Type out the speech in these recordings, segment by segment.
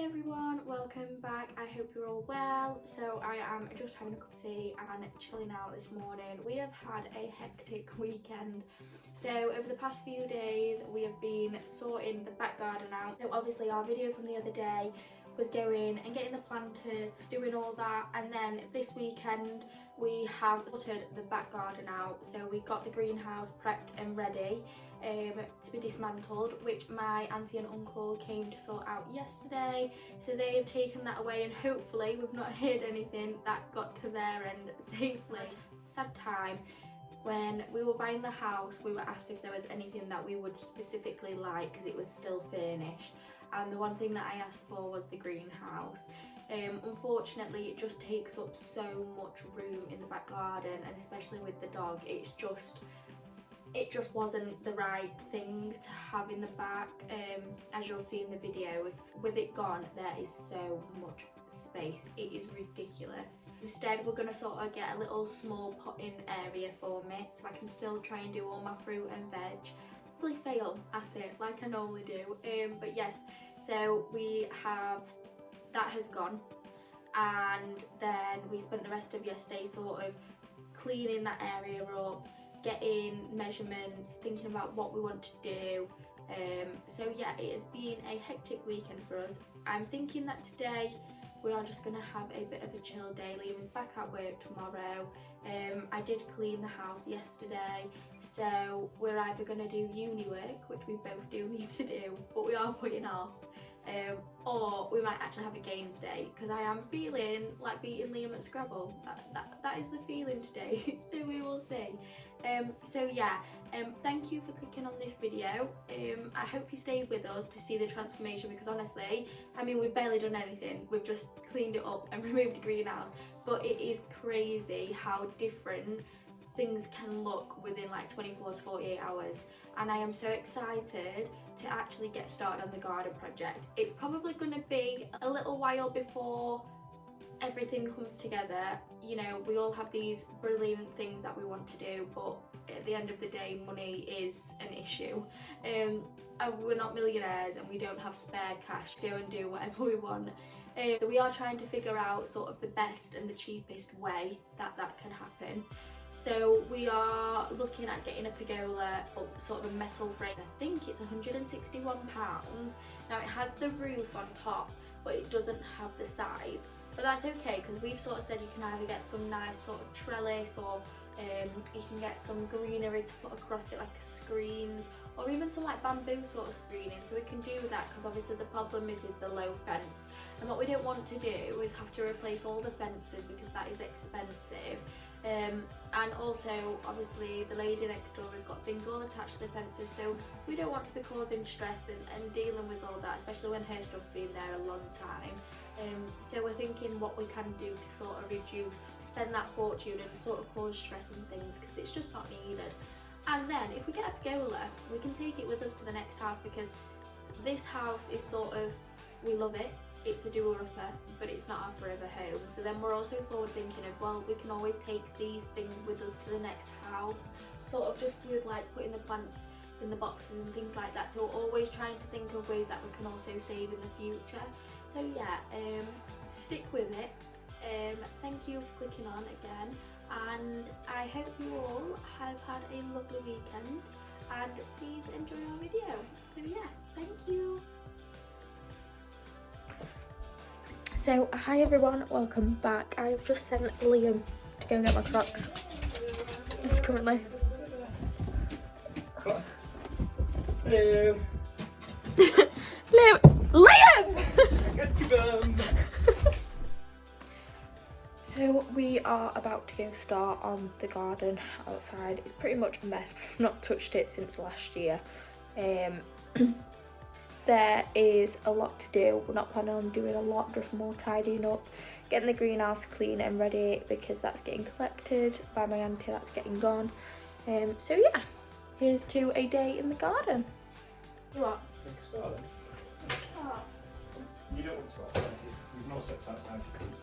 everyone, welcome back. I hope you're all well. So I am just having a cup of tea and chilling out this morning. We have had a hectic weekend. So over the past few days we have been sorting the back garden out. So obviously our video from the other day was going and getting the planters, doing all that, and then this weekend we have sorted the back garden out. So we got the greenhouse prepped and ready to be dismantled, which my auntie and uncle came to sort out yesterday. So they have taken that away, and hopefully we've not heard anything that got to their end safely. Sad time. When we were buying the house, we were asked if there was anything that we would specifically like because it was still furnished, and the one thing that I asked for was the greenhouse. Unfortunately it just takes up so much room in the back garden, and especially with the dog, it just wasn't the right thing to have in the back. As you'll see in the videos, with it gone there is so much space, it is ridiculous. Instead we're going to sort of get a little small potting area for me so I can still try and do all my fruit and veg. Probably fail at it like I normally do, but yes, so we have that has gone, and then we spent the rest of yesterday sort of cleaning that area up, getting measurements, thinking about what we want to do. So yeah, it has been a hectic weekend for us. I'm thinking that today we are just going to have a bit of a chill day. Liam is back at work tomorrow. I did clean the house yesterday, so we're either going to do uni work, which we both do need to do, but we are putting off, or we might actually have a games day, because I am feeling like beating Liam at Scrabble. That is the feeling today, so we will see. So yeah, thank you for clicking on this video. I hope you stayed with us to see the transformation, because honestly, I mean, we've barely done anything. We've just cleaned it up and removed the greenhouse, but it is crazy how different things can look within like 24 to 48 hours, and I am so excited to actually get started on the garden project. It's probably going to be a little while before everything comes together. You know, we all have these brilliant things that we want to do, but at the end of the day money is an issue, and we're not millionaires and we don't have spare cash to go and do whatever we want. So we are trying to figure out sort of the best and the cheapest way that can happen. So we are looking at getting a pergola up, sort of a metal frame. I think it's £161. Now it has the roof on top, but it doesn't have the sides. But that's okay, because we've sort of said you can either get some nice sort of trellis, or you can get some greenery to put across it, like screens, or even some like bamboo sort of screening. So we can do that, because obviously the problem is the low fence, and what we don't want to do is have to replace all the fences, because that is expensive. And also obviously the lady next door has got things all attached to the fences, so we don't want to be causing stress and dealing with all that, especially when her stuff's been there a long time. So we're thinking what we can do to sort of spend that fortune and sort of cause stress and things, because it's just not needed. And then if we get a pergola, we can take it with us to the next house, because this house is sort of, we love it, it's a doer-upper, but it's not our forever home. So then we're also forward thinking of, well, we can always take these things with us to the next house, sort of just with like putting the plants in the boxes and things like that. So we're always trying to think of ways that we can also save in the future. So yeah, stick with it. Thank you for clicking on again, and I hope you all have had a lovely weekend, and please enjoy our video. So yeah, thank you. So hi everyone, welcome back. I've just sent Liam to go and get my Crocs. It's currently... Hello. Liam! So we are about to go start on the garden outside. It's pretty much a mess. We've not touched it since last year. There is a lot to do. We're not planning on doing a lot, just more tidying up, getting the greenhouse clean and ready, because that's getting collected by my auntie, that's getting gone. So yeah, here's to a day in the garden. You what? Start then. Start. You don't want to start outside, you've not stepped outside.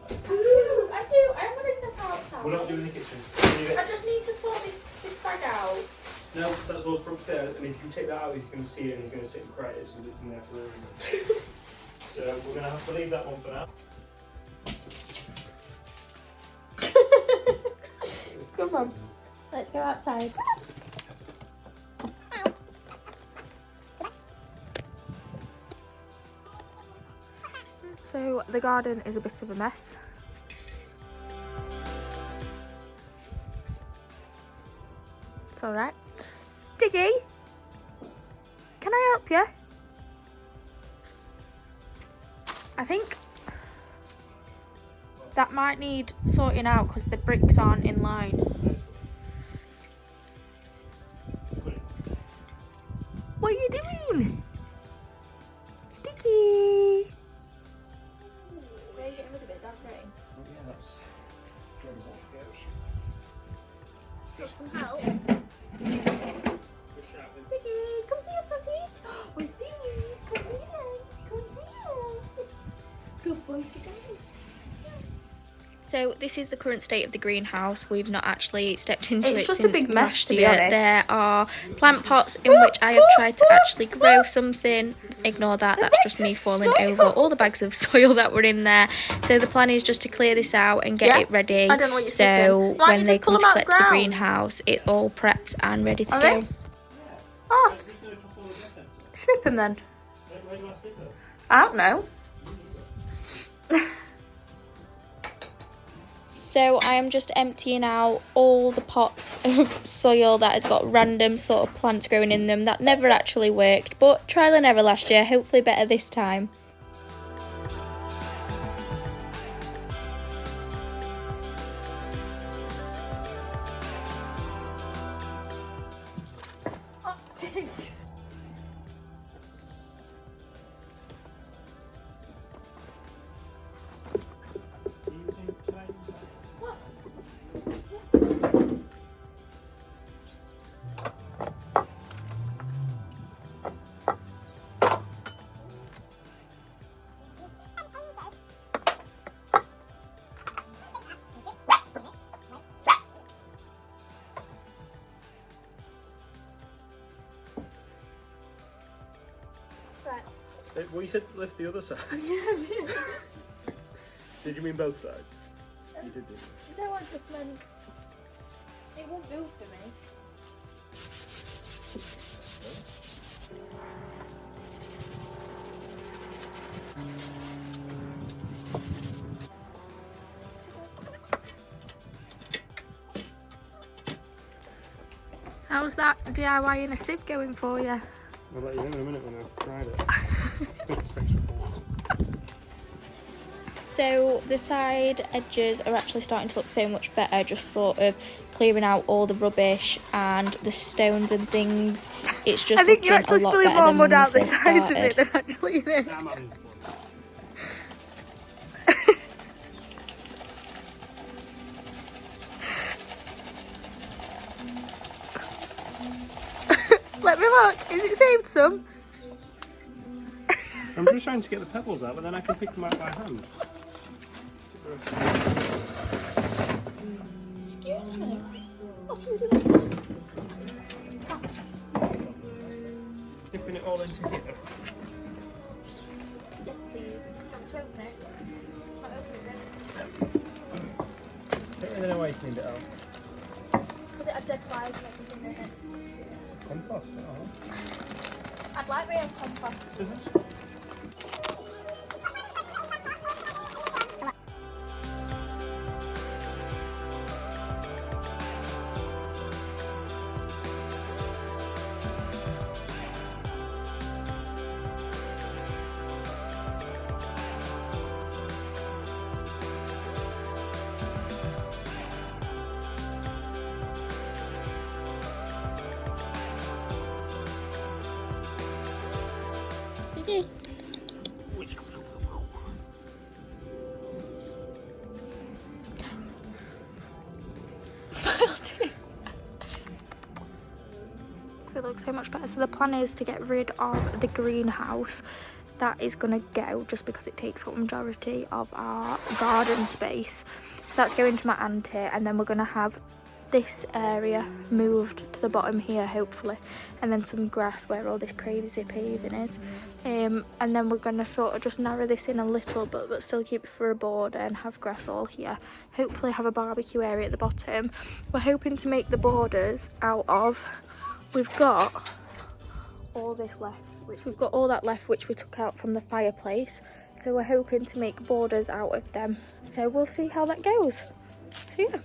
I do, I'm going to step outside. We're not doing the kitchen. I just need to sort this bag out. No, that's all for upstairs, and if you take that out, he's going to see it and he's going to sit and cry it, so it's in there for a reason. So So we're going to have to leave that one for now. Come on, let's go outside. So the garden is a bit of a mess. It's alright. Diggy, can I help you? I think that might need sorting out because the bricks aren't in line. What are you doing? Diggy! Where are you getting rid of it? That's great. Yeah, that's where the water goes. Want some help? Just shouting. Diggy, come here, sausage. We're serious. Come here. Come here. Good boy today. So this is the current state of the greenhouse. We've not actually stepped into it It's just since a big mess, last to be year. honest. There are plant pots in which I have tried to actually grow something. Ignore that, that's just me falling over all the bags of soil that were in there. So the plan is just to clear this out and get it ready. I don't know what you're So thinking. Why don't when you they just pull come to them out collect the the ground? greenhouse, it's all prepped and ready to Are go. they? Oh, snip them then. Where do I stick it? I don't know. So I am just emptying out all the pots of soil that has got random sort of plants growing in them. That never actually worked, but trial and error last year, hopefully better this time. Oh, jeez. Well, you said lift the other side. Did you mean both sides? You did, didn't you? No, I just meant it won't move for me. How's that DIY in a sieve going for you? I'll let you know in a minute when I've tried it. I think it's vegetables. So the side edges are actually starting to look so much better, just sort of clearing out all the rubbish and the stones and things. It's just I think looking you're actually a lot spilling better more than mud when out we the first sides of started. it than actually in it. Nah, I'm having fun. Let me look. Is it saved some? I'm just trying to get the pebbles out, but then I can pick them out by hand. Excuse me. What are you doing? Dipping it all into here. Yes, please. Don't you open it? Not open it. Don't really know why you cleaned it out. Because it had dead flies and everything in it. Compost, oh. I'd like my own compost. Scissors? Diggy. Smile too. So it looks so much better. So the plan is to get rid of the greenhouse. That is going to go just because it takes up the majority of our garden space. So that's going to my auntie, and then we're going to have this area moved to the bottom here, hopefully, and then some grass where all this crazy paving is. And then we're going to sort of just narrow this in a little, but still keep it for a border and have grass all here. Hopefully have a barbecue area at the bottom. We're hoping to make the borders out of, we've got all this left, which we've got all that left which we took out from the fireplace. So we're hoping to make borders out of them. So we'll see how that goes. So yeah.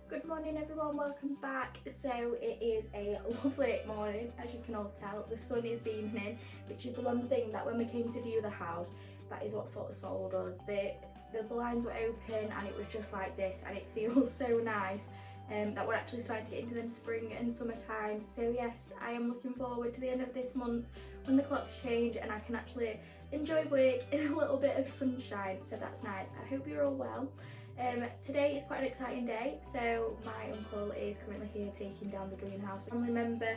Good morning everyone, welcome back. So it is a lovely morning, as you can all tell. The sun is beaming in, which is the one thing that when we came to view the house, that is what sort of sold us. The blinds were open and it was just like this, and it feels so nice that we're actually starting to get into them spring and summer times. So yes, I am looking forward to the end of this month when the clocks change and I can actually enjoy work in a little bit of sunshine, so that's nice. I hope you're all well. Today is quite an exciting day. So my uncle is currently here taking down the greenhouse. A family member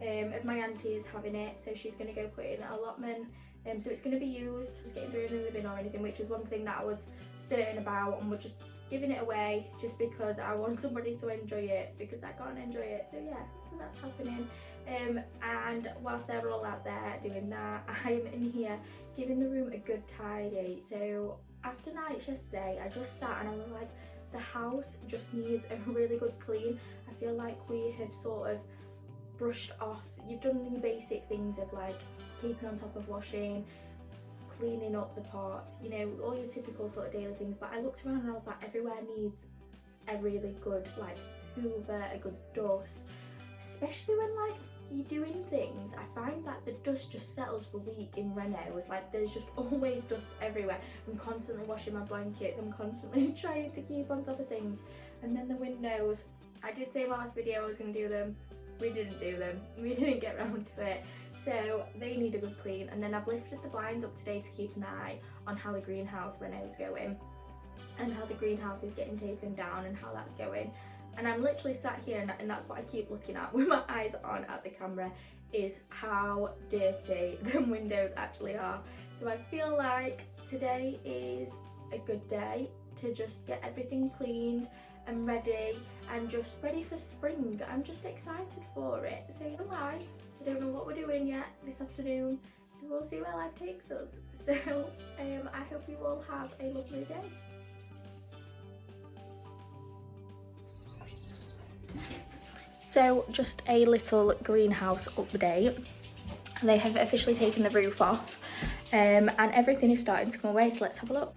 of my auntie is having it, so she's going to go put it in an allotment. So it's going to be used, just getting through in the bin or anything, which is one thing that I was certain about, and we're just giving it away just because I want somebody to enjoy it, because I can't enjoy it. So yeah, so that's happening. And whilst they're all out there doing that, I'm in here giving the room a good tidy. So after nights yesterday, I just sat and I was like, the house just needs a really good clean. I feel like we have sort of brushed off. You've done your basic things of like keeping on top of washing, cleaning up the pots, you know, all your typical sort of daily things. But I looked around and I was like, everywhere needs a really good like hoover, a good dust, especially when like you're doing things. I find that the dust just settles for a week in Reno. It's like there's just always dust everywhere. I'm constantly washing my blankets, I'm constantly trying to keep on top of things. And then the windows, I did say in my last video I was going to do them, we didn't do them, we didn't get around to it, so they need a good clean. And then I've lifted the blinds up today to keep an eye on how the greenhouse Reno's going and how the greenhouse is getting taken down and how that's going. And I'm literally sat here and that's what I keep looking at with my eyes on at the camera, is how dirty the windows actually are. So I feel like today is a good day to just get everything cleaned and ready and just ready for spring. I'm just excited for it. So I don't know what we're doing yet this afternoon, so we'll see where life takes us. So I hope you all have a lovely day. So just a little greenhouse update. They have officially taken the roof off and everything is starting to come away, so let's have a look.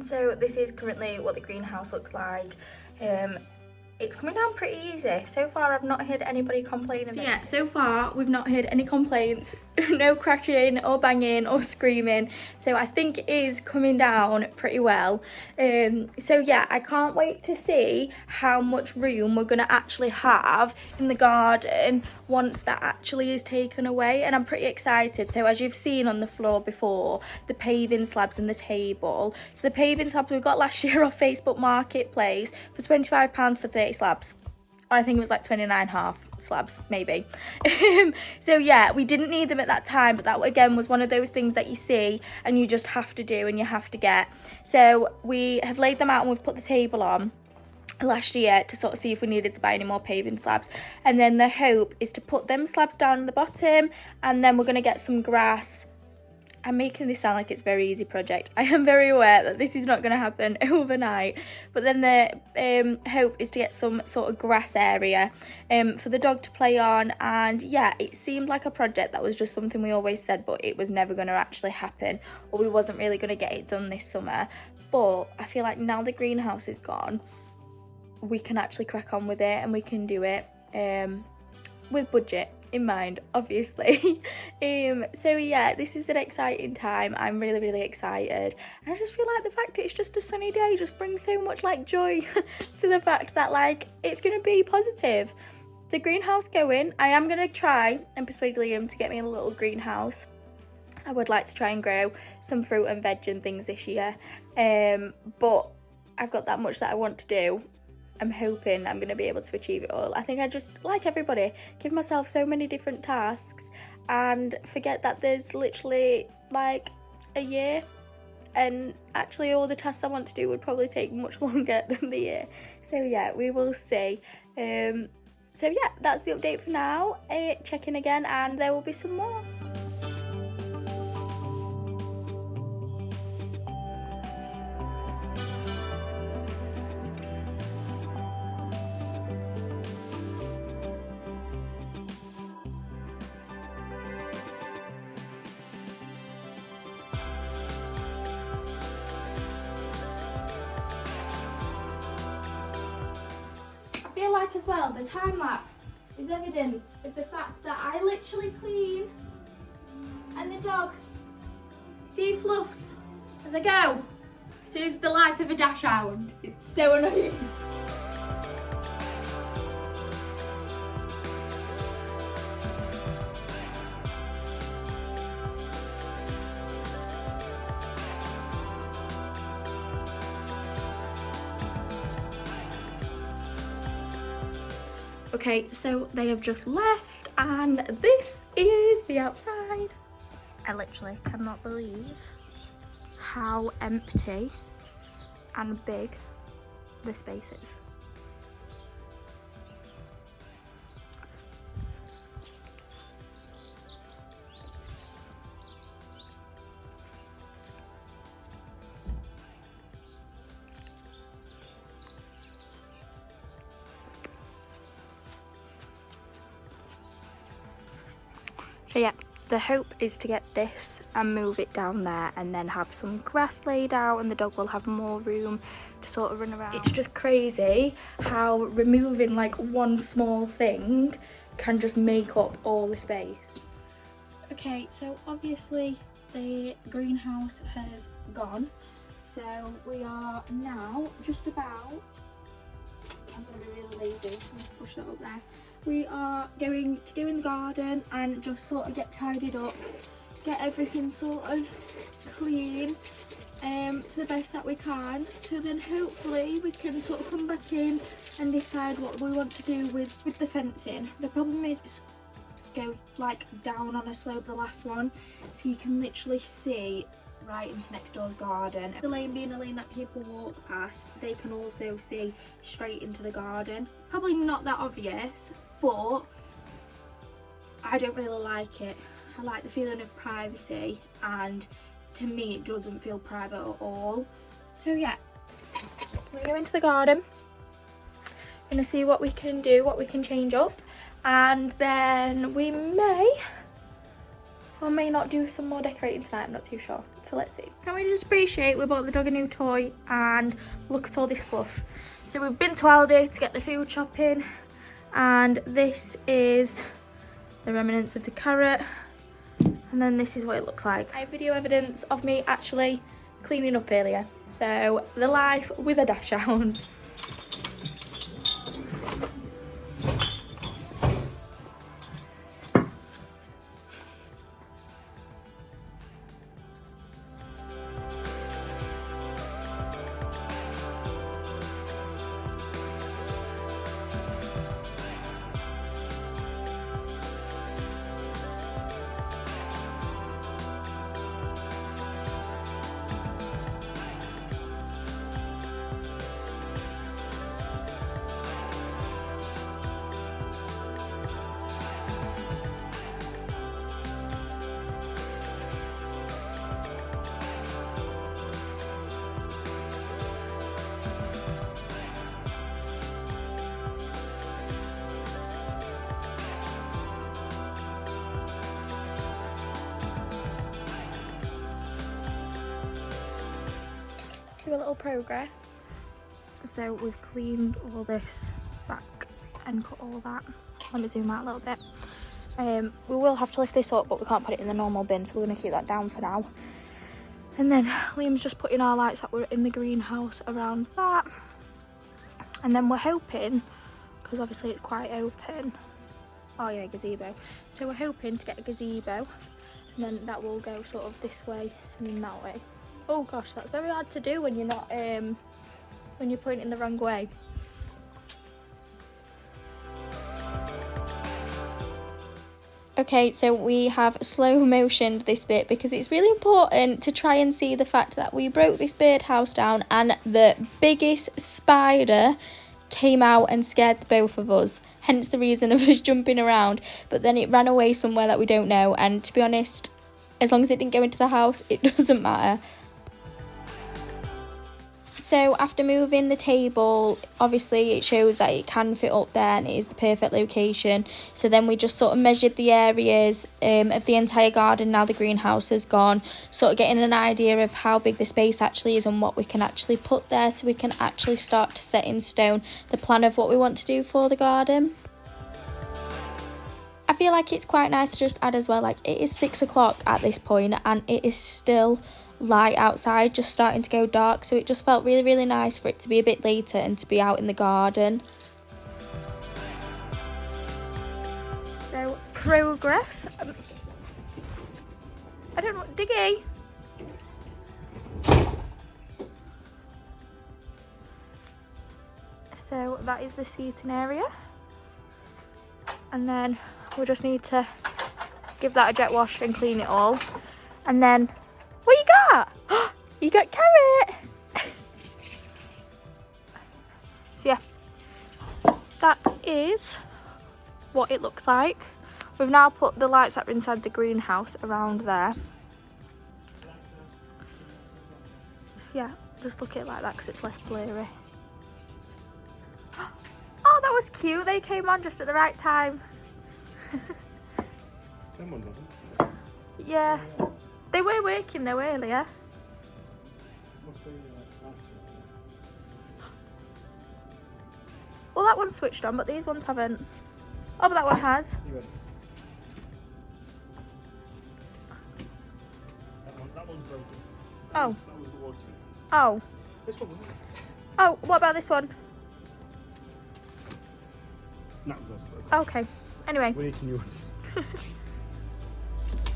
So this is currently what the greenhouse looks like. It's coming down pretty easy. So far I've not heard anybody complaining. So yeah, so far we've not heard any complaints, no cracking or banging or screaming. So I think it is coming down pretty well. So yeah, I can't wait to see how much room we're gonna actually have in the garden once that actually is taken away, and I'm pretty excited. So as you've seen on the floor before, the paving slabs and the table. So the paving slabs we got last year off Facebook Marketplace for £25 for 30 slabs. I think it was like 29.5 slabs, maybe. So yeah, we didn't need them at that time, but that again was one of those things that you see and you just have to do and you have to get. So we have laid them out and we've put the table on last year to sort of see if we needed to buy any more paving slabs, and then the hope is to put them slabs down at the bottom, and then we're going to get some grass. I'm making this sound like it's a very easy project. I am very aware that this is not going to happen overnight, but then the hope is to get some sort of grass area for the dog to play on. And yeah, it seemed like a project that was just something we always said, but it was never going to actually happen, or we wasn't really going to get it done this summer. But I feel like now the greenhouse is gone, we can actually crack on with it and we can do it with budget in mind, obviously. So yeah, this is an exciting time. I'm really, really excited, and I just feel like the fact it's just a sunny day just brings so much like joy to the fact that like it's gonna be positive. The greenhouse going, I am gonna try and persuade Liam to get me a little greenhouse. I would like to try and grow some fruit and veg and things this year, but I've got that much that I want to do. I'm hoping I'm going to be able to achieve it all. I think I just, like everybody, give myself so many different tasks and forget that there's literally like a year and actually all the tasks I want to do would probably take much longer than the year. So yeah, we will see. So yeah, that's the update for now. Check in again and there will be some more. I feel like as well the time lapse is evidence of the fact that I literally clean and the dog defluffs as I go. This is the life of a dash hound. It's so annoying. Okay, so they have just left and this is the outside. I literally cannot believe how empty and big the space is. So yeah, the hope is to get this and move it down there and then have some grass laid out and the dog will have more room to sort of run around. It's just crazy how removing like one small thing can just make up all the space. Okay, so obviously the greenhouse has gone. So we are now just about, I'm gonna be really lazy, so let's push that up there. We are going to go in the garden and just sort of get tidied up, get everything sort of clean to the best that we can. So then hopefully we can sort of come back in and decide what we want to do with the fencing. The problem is it goes like down on a slope, the last one, so you can literally see right into next door's garden. The lane being a lane that people walk past, they can also see straight into the garden. Probably not that obvious, but I don't really like it. I like the feeling of privacy and to me it doesn't feel private at all. So yeah, we go into the garden, gonna see what we can do, what we can change up, and then we may or may not do some more decorating tonight, I'm not too sure. So let's see. Can we just appreciate we bought the dog a new toy and look at all this fluff. So we've been to Aldi to get the food shopping and this is the remnants of the carrot and then this is what it looks like. I have video evidence of me actually cleaning up earlier. So the life with a dash hound. So a little progress. So we've cleaned all this back and cut all that. Let me zoom out a little bit. We will have to lift this up, but we can't put it in the normal bin, so we're going to keep that down for now. And then Liam's just putting our lights that were in the greenhouse around that. And then we're hoping, because obviously it's quite open. Oh yeah, gazebo. So we're hoping to get a gazebo, and then that will go sort of this way and then that way. Oh gosh, that's very hard to do when you're not when you're pointing the wrong way. Okay, so we have slow motioned this bit because it's really important to try and see the fact that we broke this birdhouse down and the biggest spider came out and scared the both of us, hence the reason of us jumping around. But then it ran away somewhere that we don't know, and to be honest, as long as it didn't go into the house, it doesn't matter. So after moving the table, obviously it shows that it can fit up there and it is the perfect location. So then we just sort of measured the areas of the entire garden now the greenhouse has gone, sort of getting an idea of how big the space actually is and what we can actually put there, so we can actually start to set in stone the plan of what we want to do for the garden. I feel like it's quite nice to just add as well, like it is 6 o'clock at this point and it is still light outside, just starting to go dark, so it just felt really, really nice for it to be a bit later and to be out in the garden. So progress. I don't know, Diggy. So that is the seating area, and then we just need to give that a jet wash and clean it all, and then what you got? You got carrot. So yeah, that is what it looks like. We've now put the lights that are inside the greenhouse around there. So yeah, just look at it like that because it's less blurry. Oh, that was cute. They came on just at the right time. Come on, Robin. Yeah, they were working though earlier. Well, that one's switched on, but these ones haven't. Oh, but that one has. That one's broken. Oh. That was the water. Oh. This one was. Oh, what about this one? That was broken. Okay. Anyway. We're eating yours.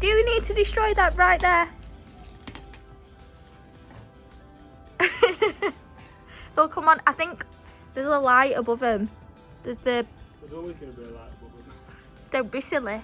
Do you need to destroy that right there? Oh, come on. I think there's a light above him. There's always going to be a light above him. Don't be silly.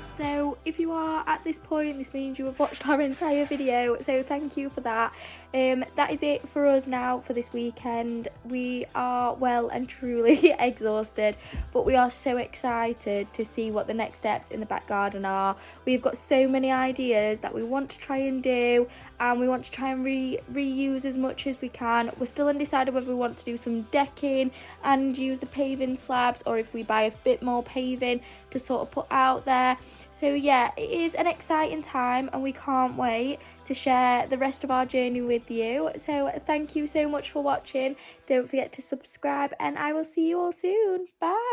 So if you are at this point, this means you have watched our entire video, so thank you for that. That is it for us now for this weekend. We are well and truly exhausted, but we are so excited to see what the next steps in the back garden are. We've got so many ideas that we want to try and do, and we want to try and reuse as much as we can. We're still undecided whether we want to do some decking and use the paving slabs, or if we buy a bit more paving to sort of put out there. So yeah, it is an exciting time and we can't wait to share the rest of our journey with you. So thank you so much for watching. Don't forget to subscribe and I will see you all soon. Bye.